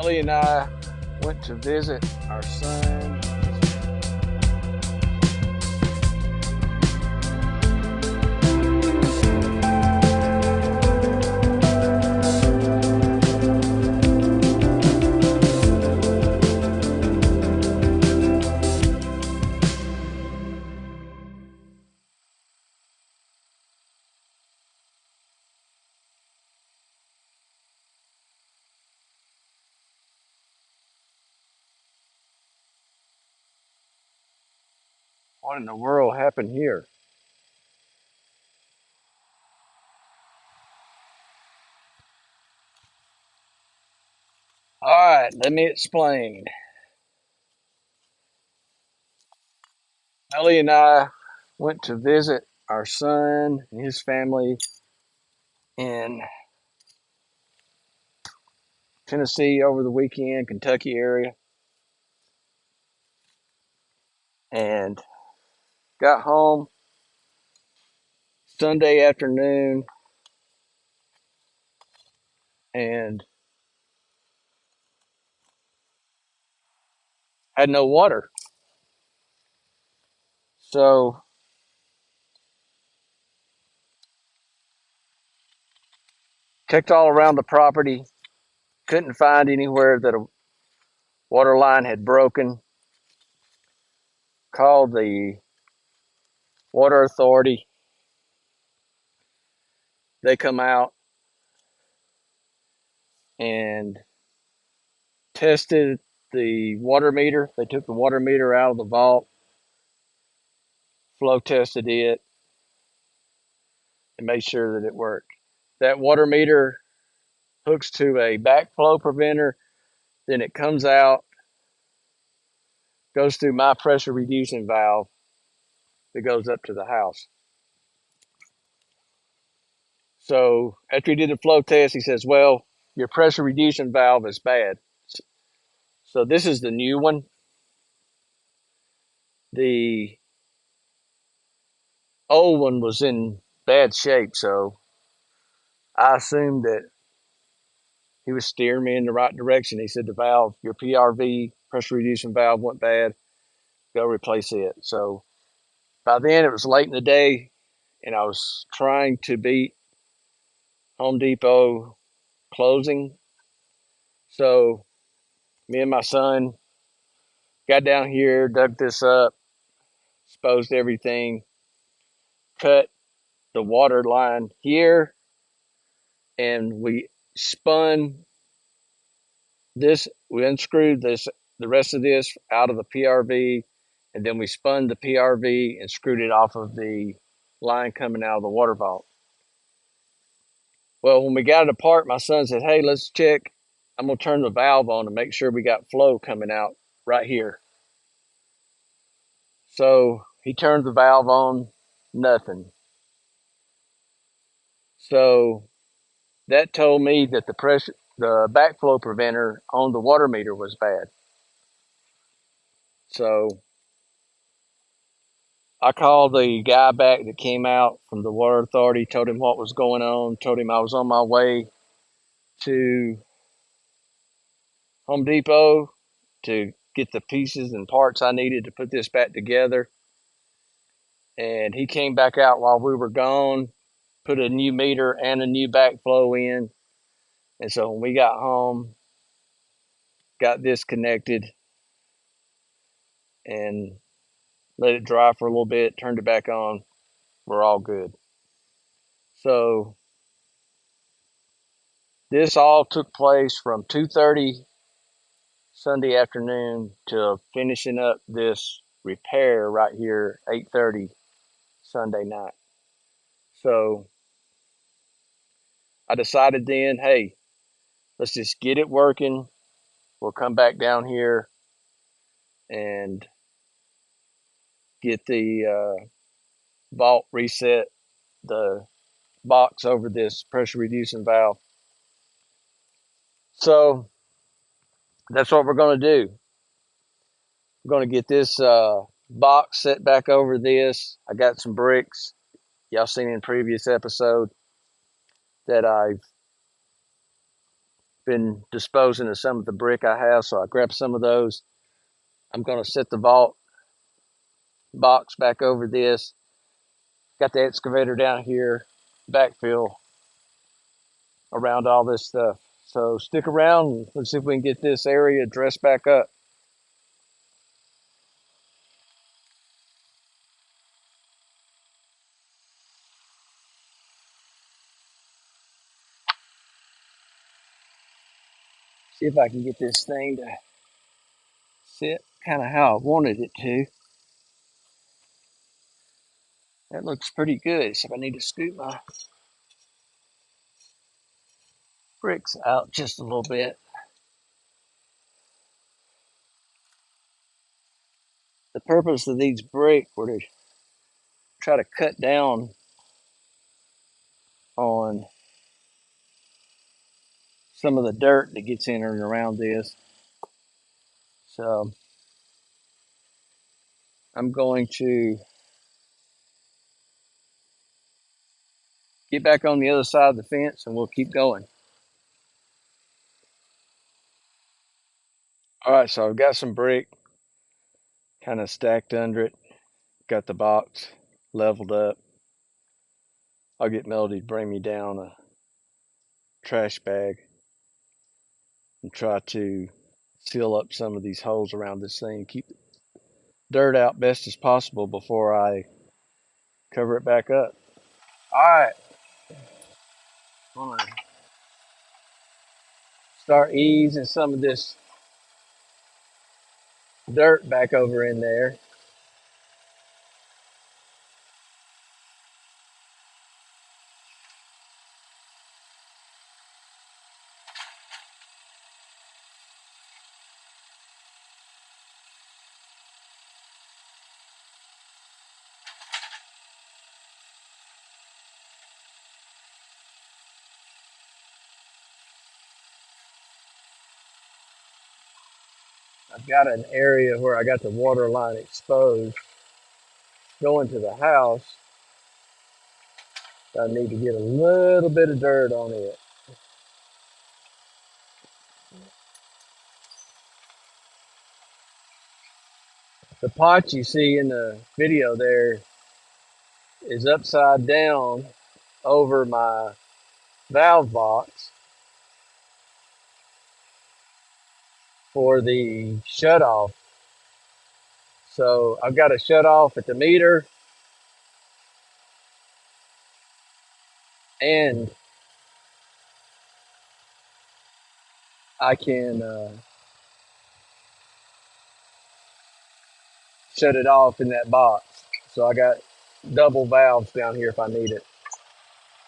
Ellie and I went to visit our son. What in the world happened here? All right, let me explain. Ellie and I went to visit our son and his family in Tennessee over the weekend, Kentucky area, and got home Sunday afternoon and had no water. So checked all around the property, couldn't find anywhere that a water line had broken. Called the water authority. They come out and tested the water meter. They took the water meter out of the vault, flow tested it, and made sure that it worked. That water meter hooks to a backflow preventer, then it comes out, goes through my pressure reducing valve that goes up to the house. So after he did the flow test, he says, well, your pressure reducing valve is bad. So this is the new one. The old one was in bad shape, so I assumed that he was steering me in the right direction. He said the valve, your PRV, pressure reducing valve, went bad. Go replace it. So by then it was late in the day, and I was trying to beat Home Depot closing. So me and my son got down here, dug this up, exposed everything, cut the water line here, and we spun this. We unscrewed the rest of this out of the PRV, and then we spun the PRV and screwed it off of the line coming out of the water vault. Well, when we got it apart, my son said, hey, let's check. I'm going to turn the valve on to make sure we got flow coming out right here. So he turned the valve on, nothing. So that told me that the backflow preventer on the water meter was bad. So I called the guy back that came out from the water authority, told him what was going on, told him I was on my way to Home Depot to get the pieces and parts I needed to put this back together. And he came back out while we were gone, put a new meter and a new backflow in. And so when we got home, got this connected and let it dry for a little bit, turned it back on, we're all good. So this all took place from 2:30 Sunday afternoon to finishing up this repair right here 8:30 Sunday night. So I decided then, hey, let's just get it working. We'll come back down here and get the vault reset, the box over this pressure reducing valve. So that's what we're going to do. We're going to get this box set back over this. I got some bricks. Y'all seen in previous episode that I've been disposing of some of the brick I have, so I grabbed some of those. I'm going to set the vault box back over this. Got the excavator down here, backfill around all this stuff. So stick around and let's see if we can get this area dressed back up. See if I can get this thing to sit kind of how I wanted it to. That looks pretty good, except I need to scoot my bricks out just a little bit. The purpose of these bricks were to try to cut down on some of the dirt that gets in and around this. So I'm going to get back on the other side of the fence and we'll keep going. All right, so I've got some brick kind of stacked under it. Got the box leveled up. I'll get Melody to bring me down a trash bag and try to seal up some of these holes around this thing. Keep the dirt out best as possible before I cover it back up. All right, I'm gonna start easing some of this dirt back over in there. I've got an area where I got the water line exposed going to the house. I need to get a little bit of dirt on it. The pot you see in the video there is upside down over my valve box for the shut off. So I've got a shut off at the meter and I can shut it off in that box. So I got double valves down here if I need it,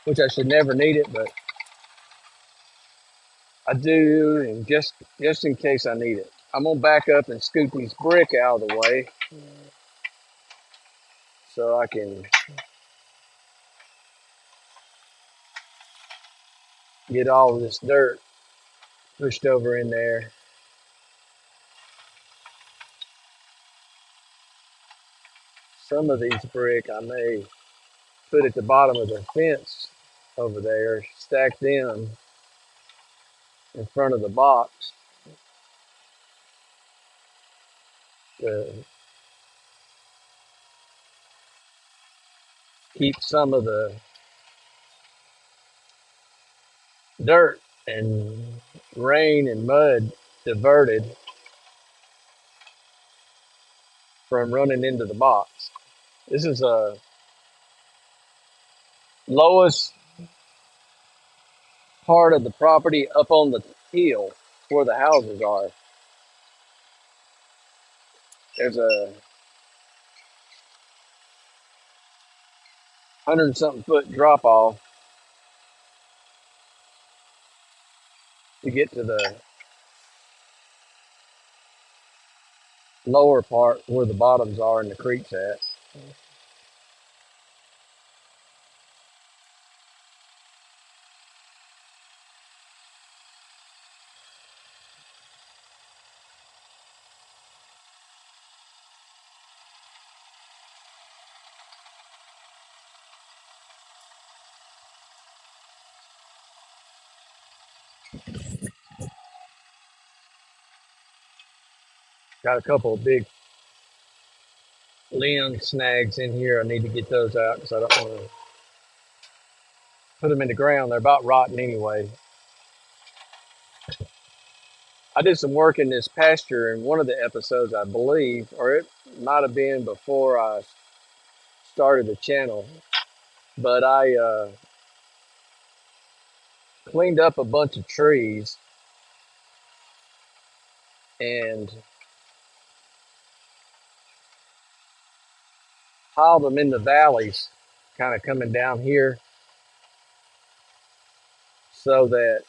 which I should never need it, but I do, and just in case I need it. I'm gonna back up and scoot these brick out of the way so I can get all of this dirt pushed over in there. Some of these brick I may put at the bottom of the fence over there, stack them in front of the box to keep some of the dirt and rain and mud diverted from running into the box. This is a lowest part of the property up on the hill where the houses are. There's a 100 something foot drop off to get to the lower part where the bottoms are and the creek's at. Got a couple of big limb snags in here. I need to get those out because I don't want to put them in the ground. They're about rotten anyway. I did some work in this pasture in one of the episodes, I believe, or it might have been before I started the channel. But I cleaned up a bunch of trees and piled them in the valleys, kind of coming down here, so that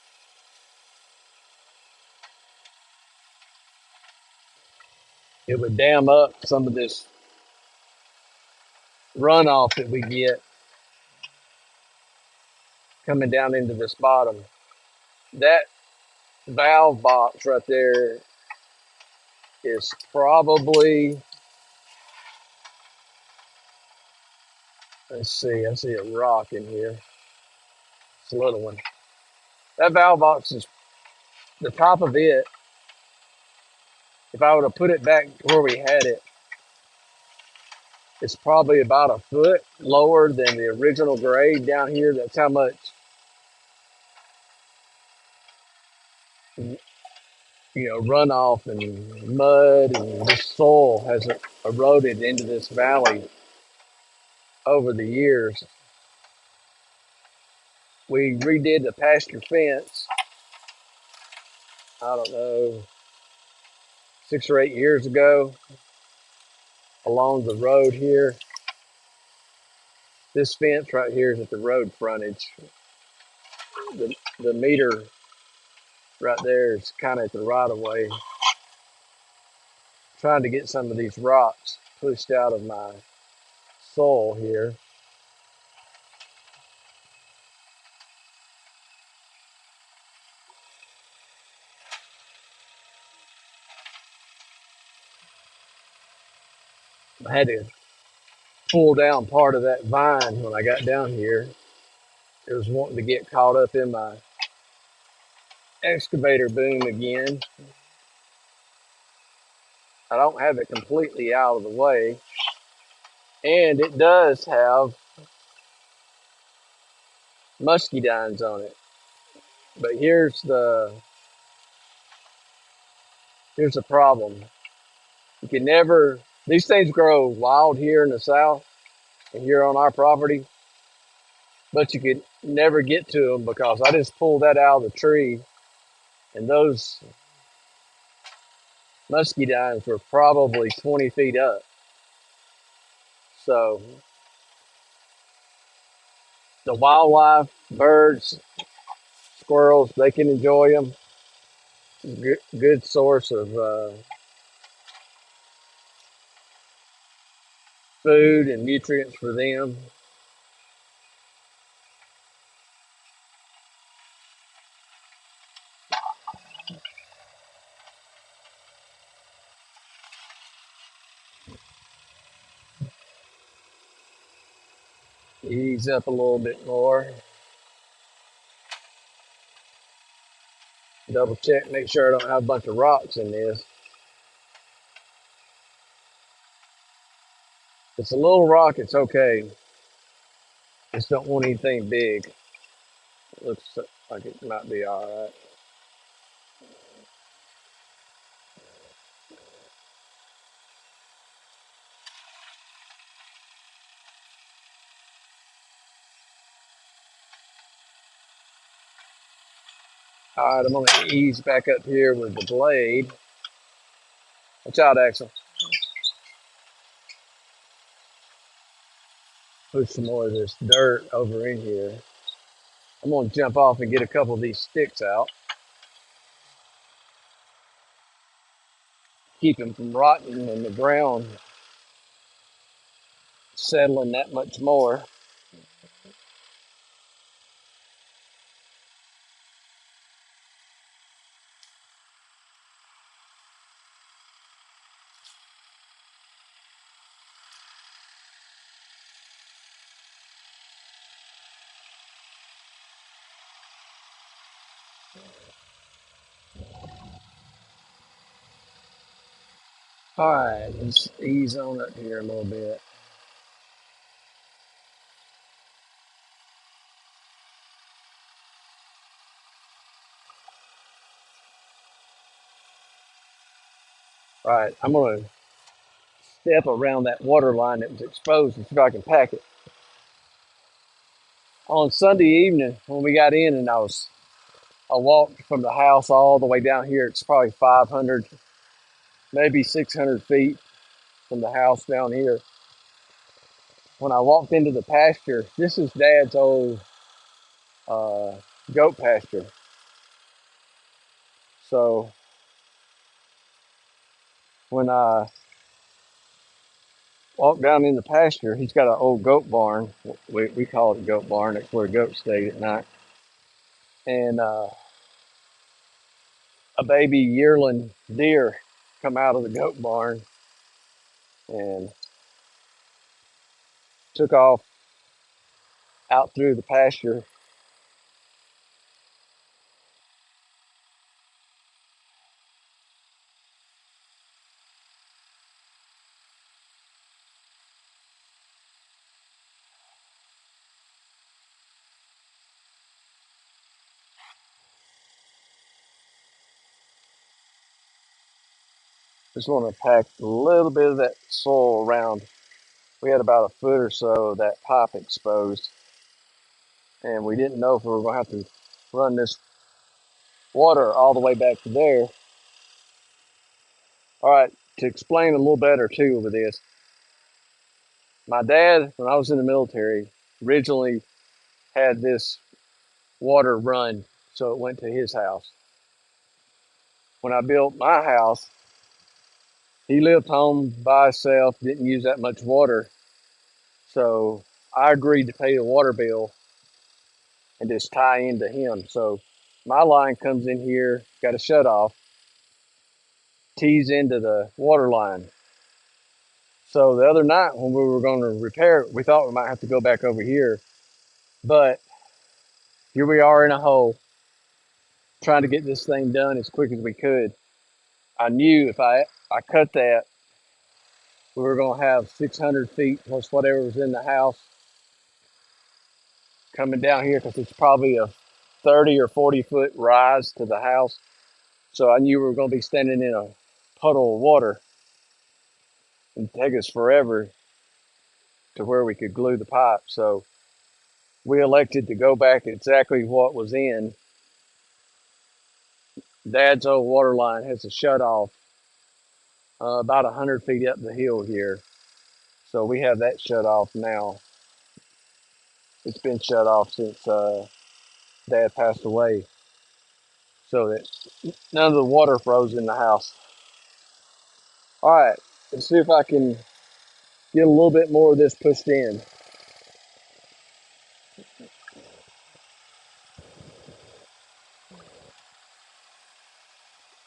it would dam up some of this runoff that we get coming down into this bottom. That valve box right there is probably, let's see, I see a rock in here. It's a little one. That valve box is the top of it. If I were to put it back where we had it, it's probably about a foot lower than the original grade down here. That's how much, runoff and mud and this soil has eroded into this valley over the years. We redid the pasture fence, I don't know, 6 or 8 years ago along the road here. This fence right here is at the road frontage. The meter right there is kind of at the right of way. Trying to get some of these rocks pushed out of my soil here. I had to pull down part of that vine when I got down here. It was wanting to get caught up in my excavator boom again. I don't have it completely out of the way. And it does have muscadines on it. But here's the problem. You can never, these things grow wild here in the south and here on our property, but you could never get to them because I just pulled that out of the tree, and those muscadines were probably 20 feet up. So the wildlife, birds, squirrels, they can enjoy them. Good source of food and nutrients for them. Ease up a little bit more. Double check, make sure I don't have a bunch of rocks in this. If it's a little rock, it's okay. Just don't want anything big. It looks like it might be all right. All right, I'm going to ease back up here with the blade. Watch out, Axel. Push some more of this dirt over in here. I'm going to jump off and get a couple of these sticks out. Keep them from rotting in the ground, settling that much more. All right, let's ease on up here a little bit. All right, I'm gonna step around that water line that was exposed and see if I can pack it. On Sunday evening when we got in, and I walked from the house all the way down here. It's probably 500, maybe 600 feet from the house down here. When I walked into the pasture, this is Dad's old uh, goat pasture. So when I walked down in the pasture, he's got an old goat barn. We call it a goat barn. That's where goats stay at night. And a baby yearling deer come out of the goat barn and took off out through the pasture. Just want to pack a little bit of that soil around. We had about a foot or so of that pipe exposed, and we didn't know if we were going to have to run this water all the way back to there. All right, to explain a little better too with this, my dad, when I was in the military, originally had this water run, so it went to his house. When I built my house, he lived home by himself, didn't use that much water, so I agreed to pay the water bill and just tie into him. So my line comes in here, got a shut off, tees into the water line. So the other night when we were going to repair it, we thought we might have to go back over here, but here we are in a hole trying to get this thing done as quick as we could. I knew if I cut that, we were going to have 600 feet plus whatever was in the house coming down here because it's probably a 30 or 40-foot rise to the house. So I knew we were going to be standing in a puddle of water and take us forever to where we could glue the pipe. So we elected to go back exactly what was in. Dad's old water line has a shut off about 100 feet up the hill here. So we have that shut off now. It's been shut off since Dad passed away so that none of the water froze in the house. All right, let's see if I can get a little bit more of this pushed in.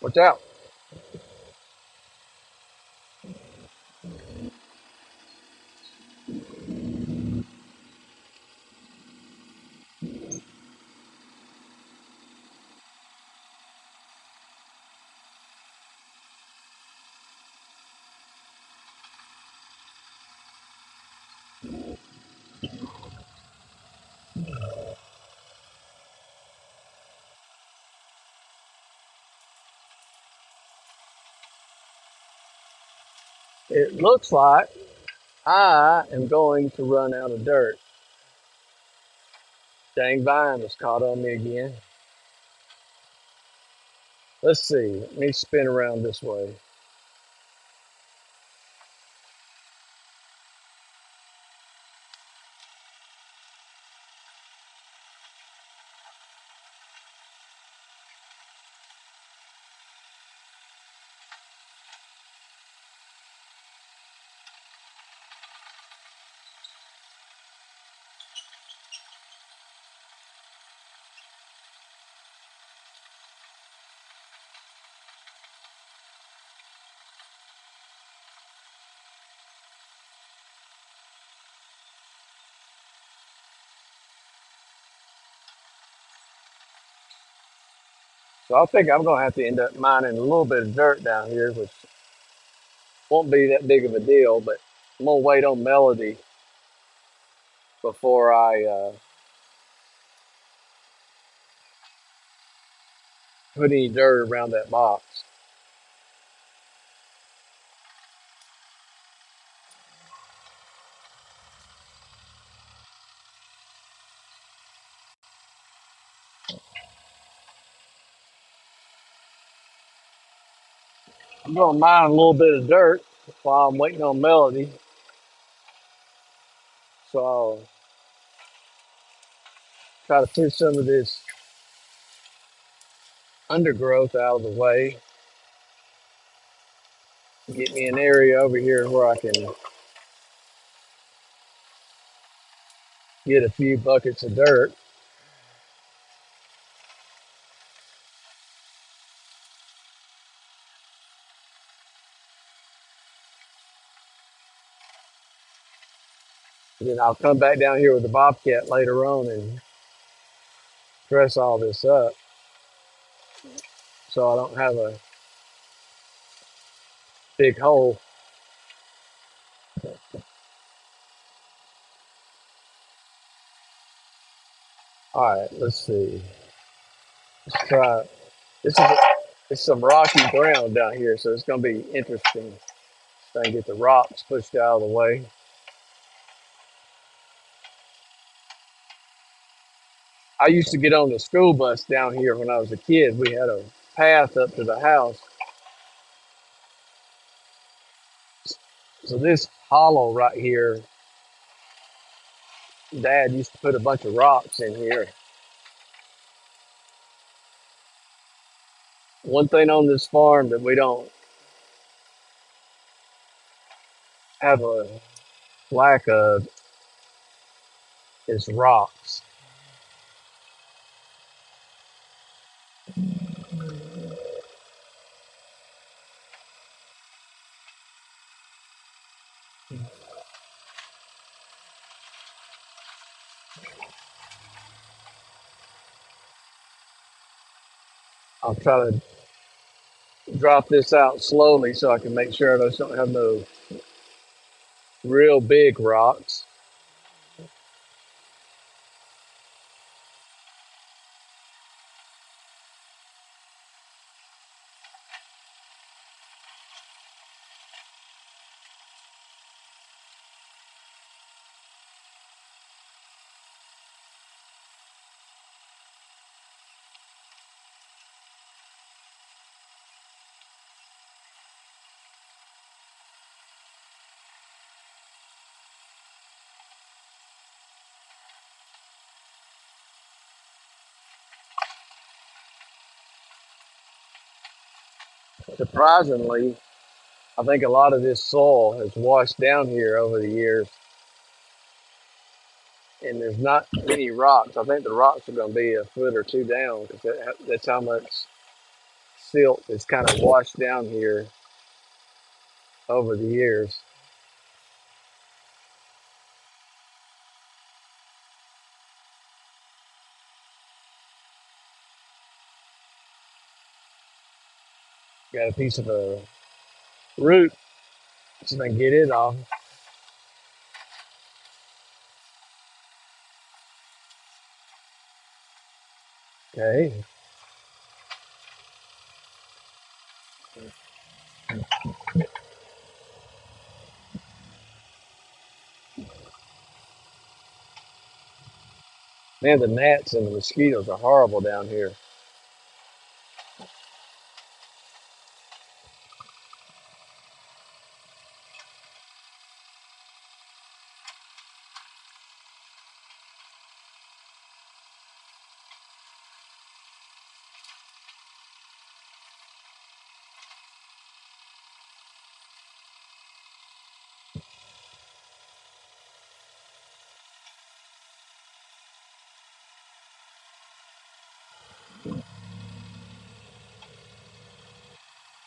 Watch out. It looks like I am going to run out of dirt. Dang vine has caught on me again. Let's see. Let me spin around this way. So I think I'm going to have to end up mining a little bit of dirt down here, which Won't be that big of a deal, but I'm gonna wait on Melody before I put any dirt around that box. I'm gonna mine a little bit of dirt while I'm waiting on Melody, so I'll try to push some of this undergrowth out of the way. Get me an area over here where I can get a few buckets of dirt. Then I'll come back down here with the bobcat later on and dress all this up so I don't have a big hole. All right, let's see. Let's try. This is it's some rocky ground down here, so it's gonna be interesting. Trying to get the rocks pushed out of the way. I used to get on the school bus down here when I was a kid. We had a path up to the house. So this hollow right here, Dad used to put a bunch of rocks in here. One thing on this farm that we don't have a lack of is rocks. I'll try to drop this out slowly so I can make sure I don't have no real big rocks. Surprisingly, I think a lot of this soil has washed down here over the years, and there's not many rocks. I think the rocks are going to be a foot or two down because that's how much silt is kind of washed down here over the years. Got a piece of a root, so I can get it off. Okay, man, the gnats and the mosquitoes are horrible down here.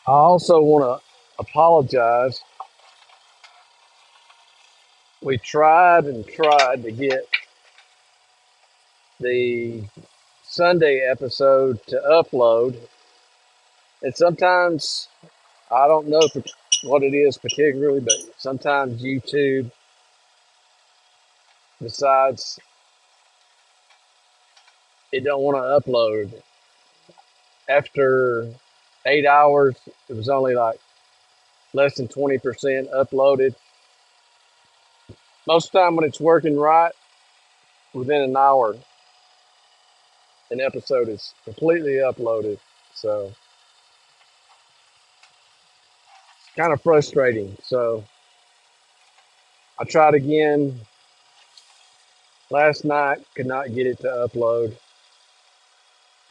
I also want to apologize. We tried and tried to get the Sunday episode to upload, and sometimes I don't know. what it is particularly, but sometimes YouTube decides it don't want to upload. After 8 hours, it was only like less than 20% uploaded. Most of the time when it's working right, within an hour, an episode is completely uploaded. So it's kind of frustrating. So I tried again last night, could not get it to upload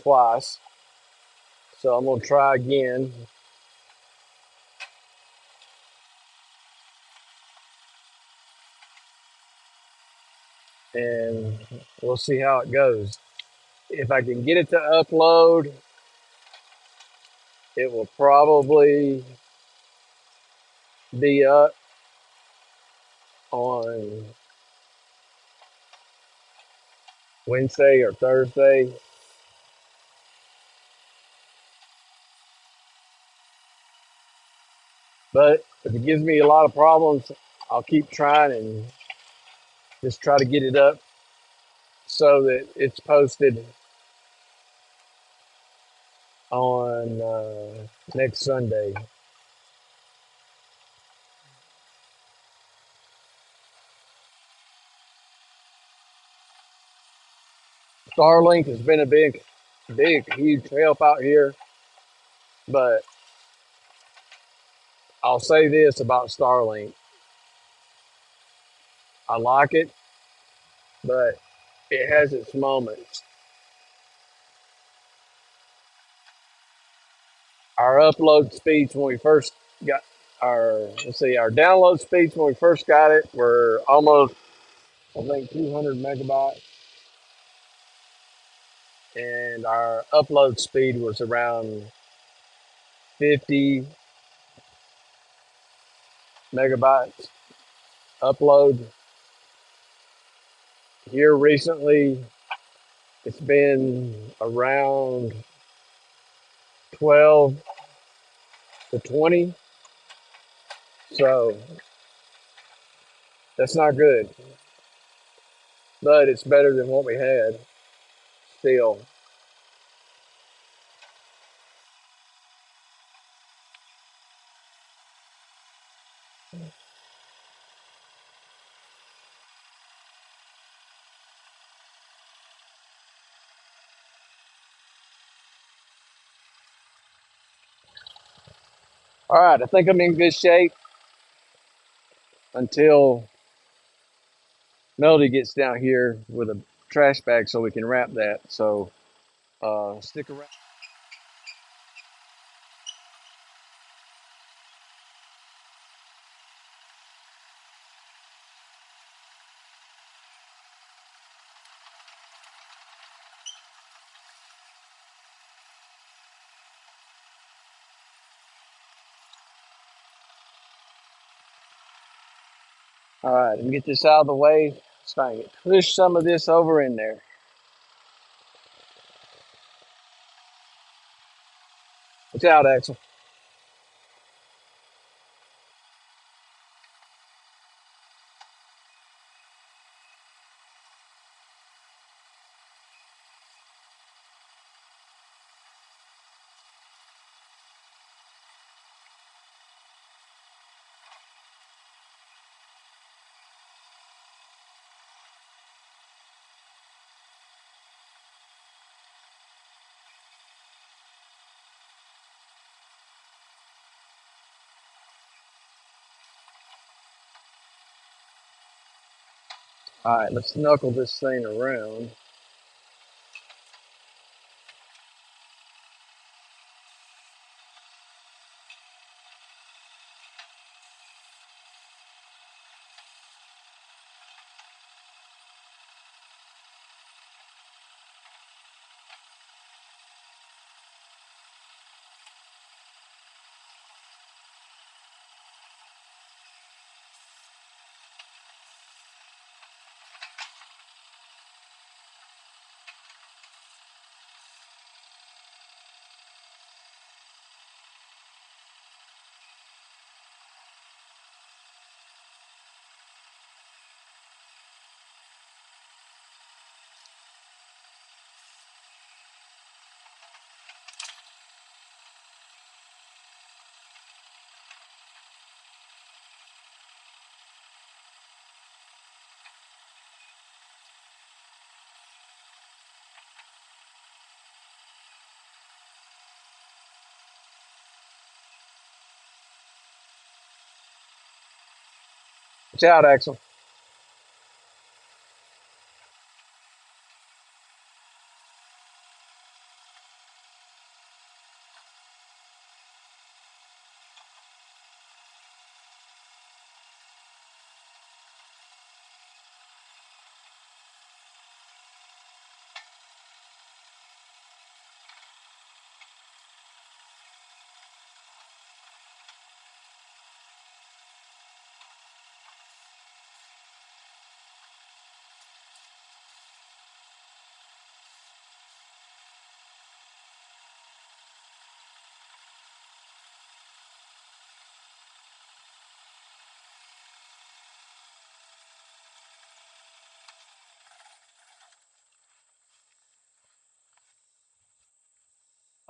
twice. So I'm going to try again and we'll see how it goes. If I can get it to upload, it will probably be up on Wednesday or Thursday. But if it gives me a lot of problems, I'll keep trying and just try to get it up so that it's posted on next Sunday. Starlink has been a huge help out here, but I'll say this about Starlink. I like it, but it has its moments. Our upload speeds when we first got our download speeds when we first got it were almost, I think, 200 megabytes, and our upload speed was around 50 megabytes upload. Here recently, it's been around 12 to 20, so that's not good, but it's better than what we had still. All right, I think I'm in good shape until Melody gets down here with a trash bag so we can wrap that. So stick around. All right, let me get this out of the way. Let's try and push some of this over in there. Watch out, Axel. All right, let's knuckle this thing around. Watch out, Axel.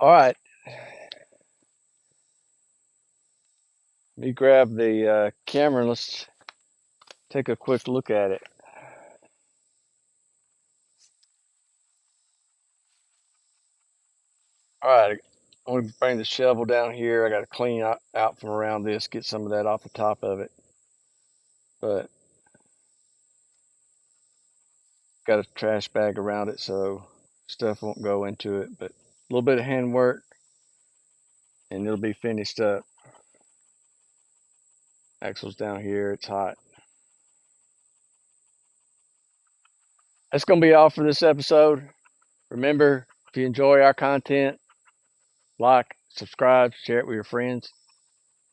All right. Let me grab the camera and let's take a quick look at it. All right. I'm going to bring the shovel down here. I got to clean out from around this, get some of that off the top of it. But got a trash bag around it so stuff won't go into it. But a little bit of hand work and it'll be finished up. Axle's down here. It's hot. That's going to be all for this episode. Remember, if you enjoy our content, like, subscribe, share it with your friends.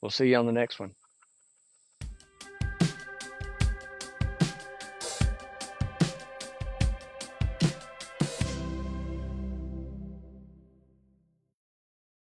We'll see you on the next one.